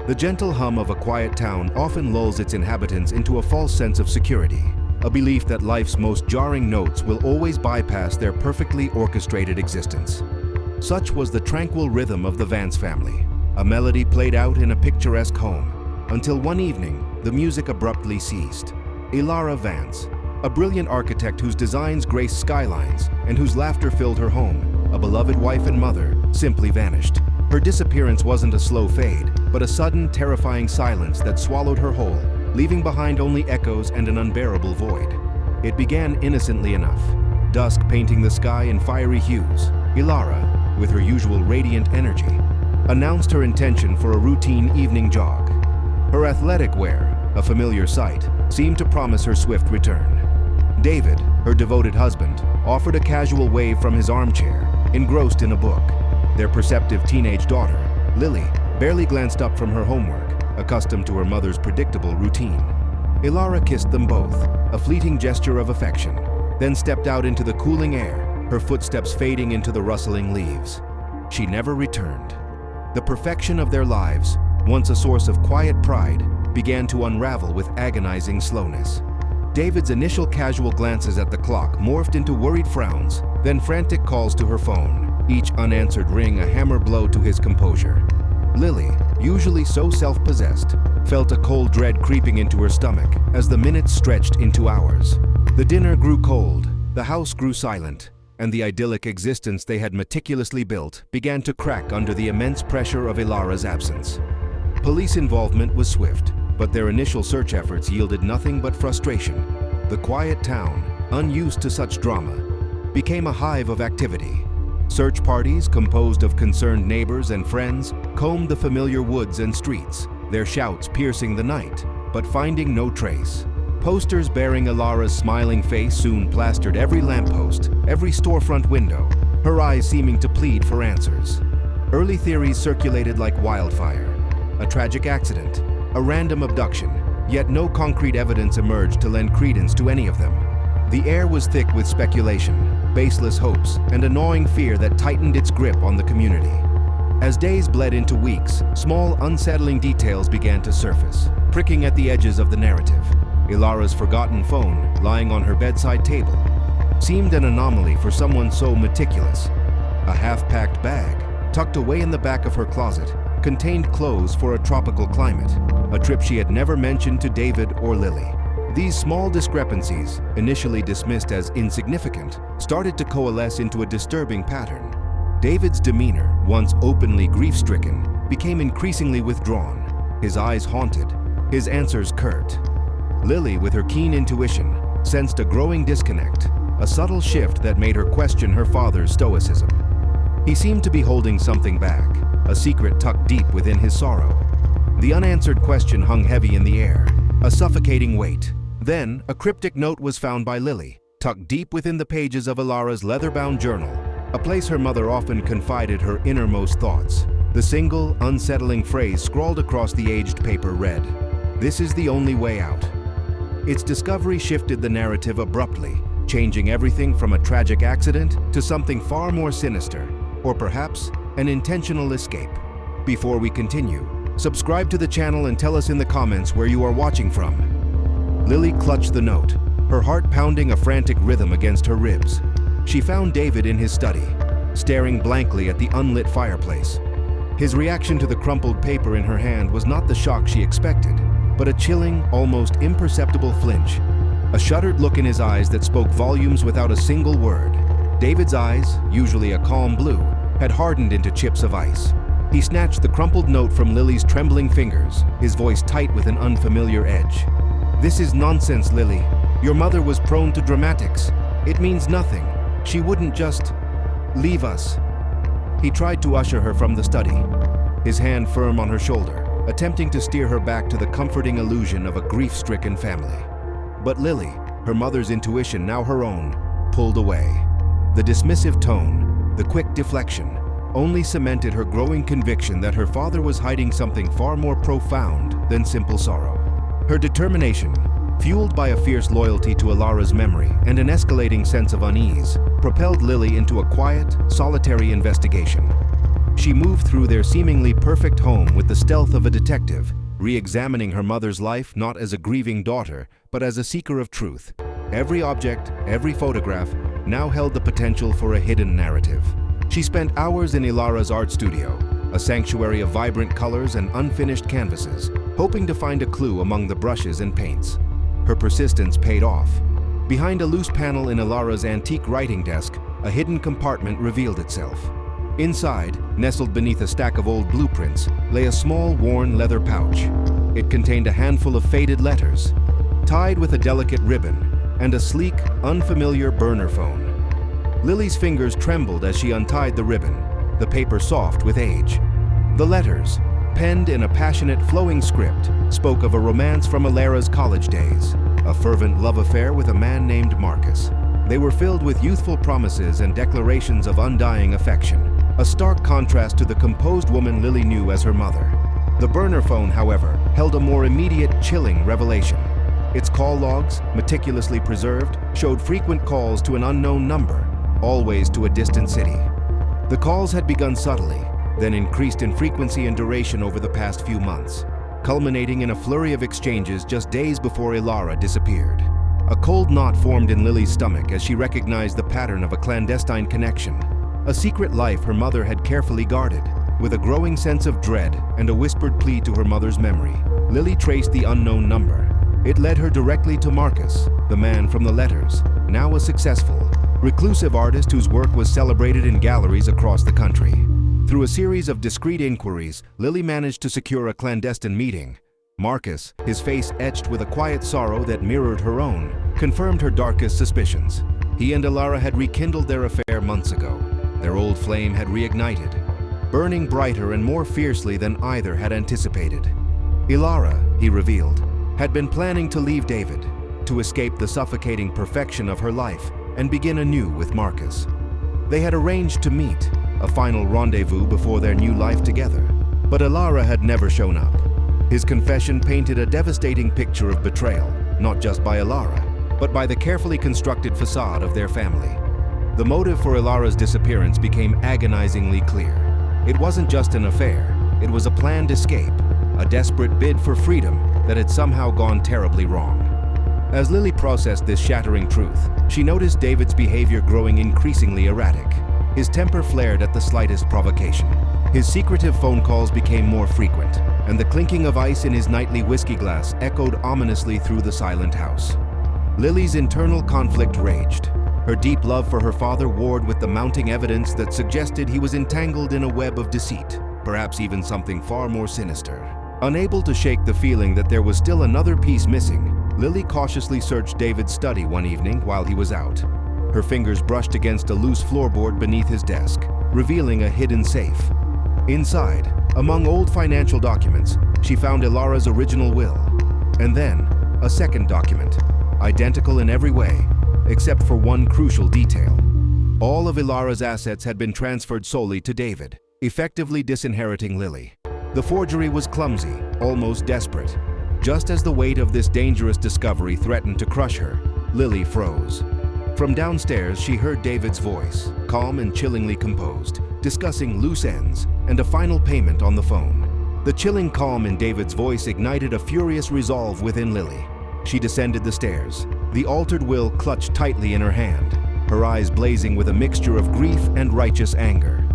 The gentle hum of a quiet town often lulls its inhabitants into a false sense of security, a belief that life's most jarring notes will always bypass their perfectly orchestrated existence. Such was the tranquil rhythm of the Vance family, a melody played out in a picturesque home, until one evening, the music abruptly ceased. Ilara Vance, a brilliant architect whose designs graced skylines and whose laughter filled her home, a beloved wife and mother, simply vanished. Her disappearance wasn't a slow fade, but a sudden, terrifying silence that swallowed her whole, leaving behind only echoes and an unbearable void. It began innocently enough. Dusk painting the sky in fiery hues, Ilara, with her usual radiant energy, announced her intention for a routine evening jog. Her athletic wear, a familiar sight, seemed to promise her swift return. David, her devoted husband, offered a casual wave from his armchair, engrossed in a book. Their perceptive teenage daughter, Lily, barely glanced up from her homework, accustomed to her mother's predictable routine. Ilara kissed them both, a fleeting gesture of affection, then stepped out into the cooling air, her footsteps fading into the rustling leaves. She never returned. The perfection of their lives, once a source of quiet pride, began to unravel with agonizing slowness. David's initial casual glances at the clock morphed into worried frowns, then frantic calls to her phone, each unanswered ring a hammer blow to his composure. Lily, usually so self-possessed, felt a cold dread creeping into her stomach as the minutes stretched into hours. The dinner grew cold, the house grew silent, and the idyllic existence they had meticulously built began to crack under the immense pressure of Ilara's absence. Police involvement was swift, but their initial search efforts yielded nothing but frustration. The quiet town, unused to such drama, became a hive of activity. Search parties, composed of concerned neighbors and friends, combed the familiar woods and streets, their shouts piercing the night, but finding no trace. Posters bearing Ilara's smiling face soon plastered every lamppost, every storefront window, her eyes seeming to plead for answers. Early theories circulated like wildfire. A tragic accident, a random abduction, yet no concrete evidence emerged to lend credence to any of them. The air was thick with speculation, baseless hopes, and a gnawing fear that tightened its grip on the community. As days bled into weeks, small, unsettling details began to surface, pricking at the edges of the narrative. Ilara's forgotten phone, lying on her bedside table, seemed an anomaly for someone so meticulous. A half-packed bag, tucked away in the back of her closet, contained clothes for a tropical climate, a trip she had never mentioned to David or Lily. These small discrepancies, initially dismissed as insignificant, started to coalesce into a disturbing pattern. David's demeanor, once openly grief-stricken, became increasingly withdrawn, his eyes haunted, his answers curt. Lily, with her keen intuition, sensed a growing disconnect, a subtle shift that made her question her father's stoicism. He seemed to be holding something back, a secret tucked deep within his sorrow. The unanswered question hung heavy in the air, a suffocating weight. Then, a cryptic note was found by Lily, tucked deep within the pages of Ilara's leather-bound journal, a place her mother often confided her innermost thoughts. The single, unsettling phrase scrawled across the aged paper read, "This is the only way out." Its discovery shifted the narrative abruptly, changing everything from a tragic accident to something far more sinister, or perhaps an intentional escape. Before we continue, subscribe to the channel and tell us in the comments where you are watching from. Lily clutched the note, her heart pounding a frantic rhythm against her ribs. She found David in his study, staring blankly at the unlit fireplace. His reaction to the crumpled paper in her hand was not the shock she expected, but a chilling, almost imperceptible flinch, a shuddered look in his eyes that spoke volumes without a single word. David's eyes, usually a calm blue, had hardened into chips of ice. He snatched the crumpled note from Lily's trembling fingers, his voice tight with an unfamiliar edge. "This is nonsense, Lily. Your mother was prone to dramatics. It means nothing. She wouldn't just leave us." He tried to usher her from the study, his hand firm on her shoulder, attempting to steer her back to the comforting illusion of a grief-stricken family. But Lily, her mother's intuition now her own, pulled away. The dismissive tone, the quick deflection, only cemented her growing conviction that her father was hiding something far more profound than simple sorrow. Her determination, fueled by a fierce loyalty to Ilara's memory and an escalating sense of unease, propelled Lily into a quiet, solitary investigation. She moved through their seemingly perfect home with the stealth of a detective, re-examining her mother's life not as a grieving daughter, but as a seeker of truth. Every object, every photograph, now held the potential for a hidden narrative. She spent hours in Ilara's art studio, a sanctuary of vibrant colors and unfinished canvases, hoping to find a clue among the brushes and paints. Her persistence paid off. Behind a loose panel in Ilara's antique writing desk, a hidden compartment revealed itself. Inside, nestled beneath a stack of old blueprints, lay a small, worn leather pouch. It contained a handful of faded letters, tied with a delicate ribbon, and a sleek, unfamiliar burner phone. Lily's fingers trembled as she untied the ribbon, the paper soft with age. The letters, penned in a passionate, flowing script, spoke of a romance from Ilara's college days, a fervent love affair with a man named Marcus. They were filled with youthful promises and declarations of undying affection, a stark contrast to the composed woman Lily knew as her mother. The burner phone, however, held a more immediate, chilling revelation. Its call logs, meticulously preserved, showed frequent calls to an unknown number, always to a distant city. The calls had begun subtly, then increased in frequency and duration over the past few months, culminating in a flurry of exchanges just days before Ilara disappeared. A cold knot formed in Lily's stomach as she recognized the pattern of a clandestine connection, a secret life her mother had carefully guarded. With a growing sense of dread and a whispered plea to her mother's memory, Lily traced the unknown number. It led her directly to Marcus, the man from the letters, now a successful, reclusive artist whose work was celebrated in galleries across the country. Through a series of discreet inquiries, Lily managed to secure a clandestine meeting. Marcus, his face etched with a quiet sorrow that mirrored her own, confirmed her darkest suspicions. He and Ilara had rekindled their affair months ago. Their old flame had reignited, burning brighter and more fiercely than either had anticipated. Ilara, he revealed, had been planning to leave David, to escape the suffocating perfection of her life and begin anew with Marcus. They had arranged to meet, a final rendezvous before their new life together. But Ilara had never shown up. His confession painted a devastating picture of betrayal, not just by Ilara, but by the carefully constructed facade of their family. The motive for Ilara's disappearance became agonizingly clear. It wasn't just an affair, it was a planned escape, a desperate bid for freedom that had somehow gone terribly wrong. As Lily processed this shattering truth, she noticed David's behavior growing increasingly erratic. His temper flared at the slightest provocation. His secretive phone calls became more frequent, and the clinking of ice in his nightly whiskey glass echoed ominously through the silent house. Lily's internal conflict raged. Her deep love for her father warred with the mounting evidence that suggested he was entangled in a web of deceit, perhaps even something far more sinister. Unable to shake the feeling that there was still another piece missing, Lily cautiously searched David's study one evening while he was out. Her fingers brushed against a loose floorboard beneath his desk, revealing a hidden safe. Inside, among old financial documents, she found Ilara's original will, and then a second document, identical in every way, except for one crucial detail. All of Ilara's assets had been transferred solely to David, effectively disinheriting Lily. The forgery was clumsy, almost desperate. Just as the weight of this dangerous discovery threatened to crush her, Lily froze. From downstairs, she heard David's voice, calm and chillingly composed, discussing loose ends and a final payment on the phone. The chilling calm in David's voice ignited a furious resolve within Lily. She descended the stairs, the altered will clutched tightly in her hand, her eyes blazing with a mixture of grief and righteous anger.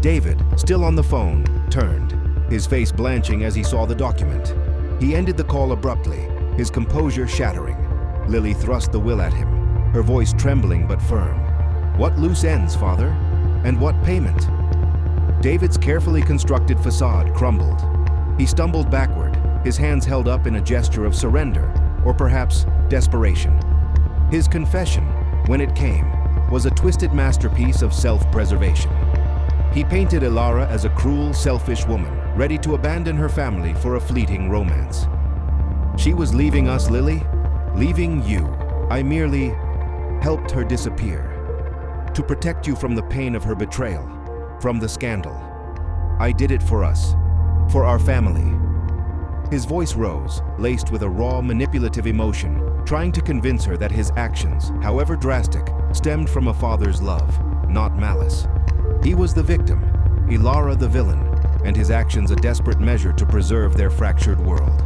David, still on the phone, turned, his face blanching as he saw the document. He ended the call abruptly, his composure shattering. Lily thrust the will at him, her voice trembling but firm. "What loose ends, Father? And what payment?" David's carefully constructed facade crumbled. He stumbled backward, his hands held up in a gesture of surrender, or perhaps desperation. His confession, when it came, was a twisted masterpiece of self-preservation. He painted Ilara as a cruel, selfish woman, ready to abandon her family for a fleeting romance. "She was leaving us, Lily. Leaving you. I merely helped her disappear. To protect you from the pain of her betrayal, from the scandal. I did it for us, for our family." His voice rose, laced with a raw, manipulative emotion, trying to convince her that his actions, however drastic, stemmed from a father's love, not malice. He was the victim, Ilara the villain, and his actions a desperate measure to preserve their fractured world.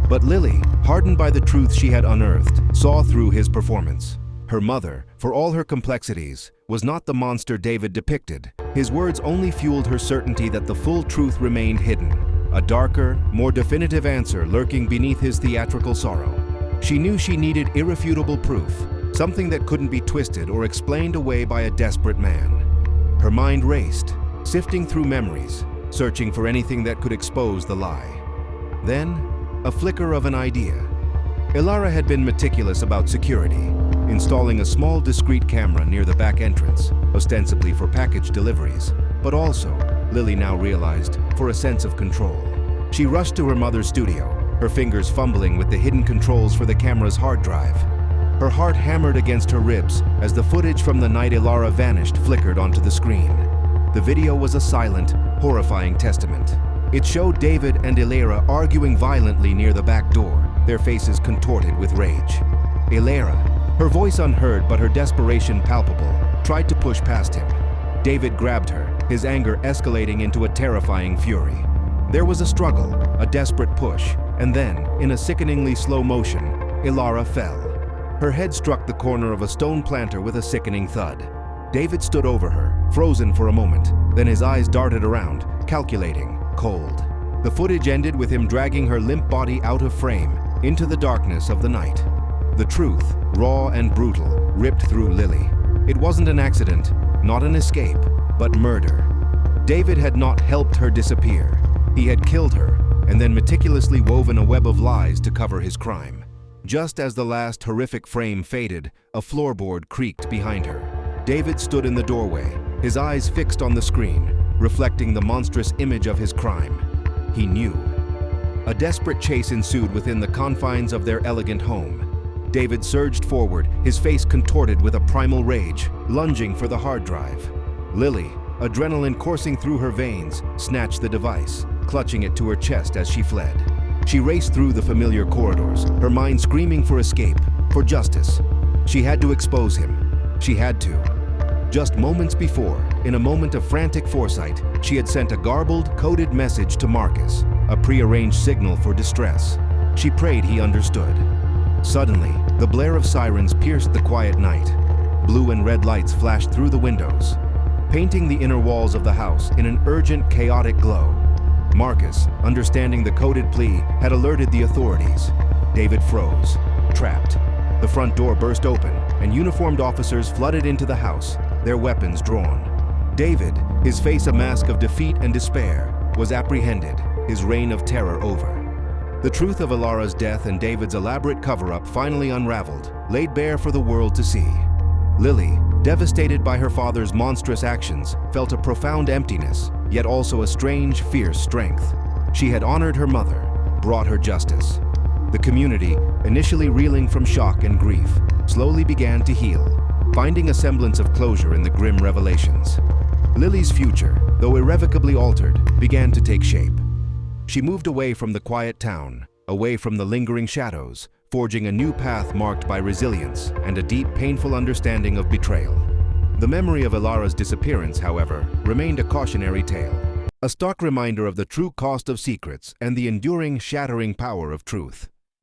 But Lily, hardened by the truth she had unearthed, saw through his performance. Her mother, for all her complexities, was not the monster David depicted. His words only fueled her certainty that the full truth remained hidden, a darker, more definitive answer lurking beneath his theatrical sorrow. She knew she needed irrefutable proof, something that couldn't be twisted or explained away by a desperate man. Her mind raced, sifting through memories, searching for anything that could expose the lie. Then, a flicker of an idea. Ilara had been meticulous about security, installing a small discreet camera near the back entrance, ostensibly for package deliveries, but also, Lily now realized, for a sense of control. She rushed to her mother's studio, her fingers fumbling with the hidden controls for the camera's hard drive. Her heart hammered against her ribs as the footage from the night Ilara vanished flickered onto the screen. The video was a silent, horrifying testament. It showed David and Ilara arguing violently near the back door, their faces contorted with rage. Ilara, her voice unheard but her desperation palpable, tried to push past him. David grabbed her, his anger escalating into a terrifying fury. There was a struggle, a desperate push, and then, in a sickeningly slow motion, Ilara fell. Her head struck the corner of a stone planter with a sickening thud. David stood over her, frozen for a moment, then his eyes darted around, calculating, cold. The footage ended with him dragging her limp body out of frame, into the darkness of the night. The truth, raw and brutal, ripped through Lily. It wasn't an accident, not an escape, but murder. David had not helped her disappear. He had killed her, and then meticulously woven a web of lies to cover his crime. Just as the last horrific frame faded, a floorboard creaked behind her. David stood in the doorway, his eyes fixed on the screen, reflecting the monstrous image of his crime. He knew. A desperate chase ensued within the confines of their elegant home. David surged forward, his face contorted with a primal rage, lunging for the hard drive. Lily, adrenaline coursing through her veins, snatched the device, clutching it to her chest as she fled. She raced through the familiar corridors, her mind screaming for escape, for justice. She had to expose him. She had to. Just moments before, in a moment of frantic foresight, she had sent a garbled, coded message to Marcus, a prearranged signal for distress. She prayed he understood. Suddenly, the blare of sirens pierced the quiet night. Blue and red lights flashed through the windows, painting the inner walls of the house in an urgent, chaotic glow. Marcus, understanding the coded plea, had alerted the authorities. David froze, trapped. The front door burst open, and uniformed officers flooded into the house, their weapons drawn. David, his face a mask of defeat and despair, was apprehended, his reign of terror over. The truth of Ilara's death and David's elaborate cover-up finally unraveled, laid bare for the world to see. Lily, devastated by her father's monstrous actions, felt a profound emptiness, yet also a strange, fierce strength. She had honored her mother, brought her justice. The community, initially reeling from shock and grief, slowly began to heal, finding a semblance of closure in the grim revelations. Lily's future, though irrevocably altered, began to take shape. She moved away from the quiet town, away from the lingering shadows, forging a new path marked by resilience and a deep, painful understanding of betrayal. The memory of Ilara's disappearance, however, remained a cautionary tale, a stark reminder of the true cost of secrets and the enduring, shattering power of truth.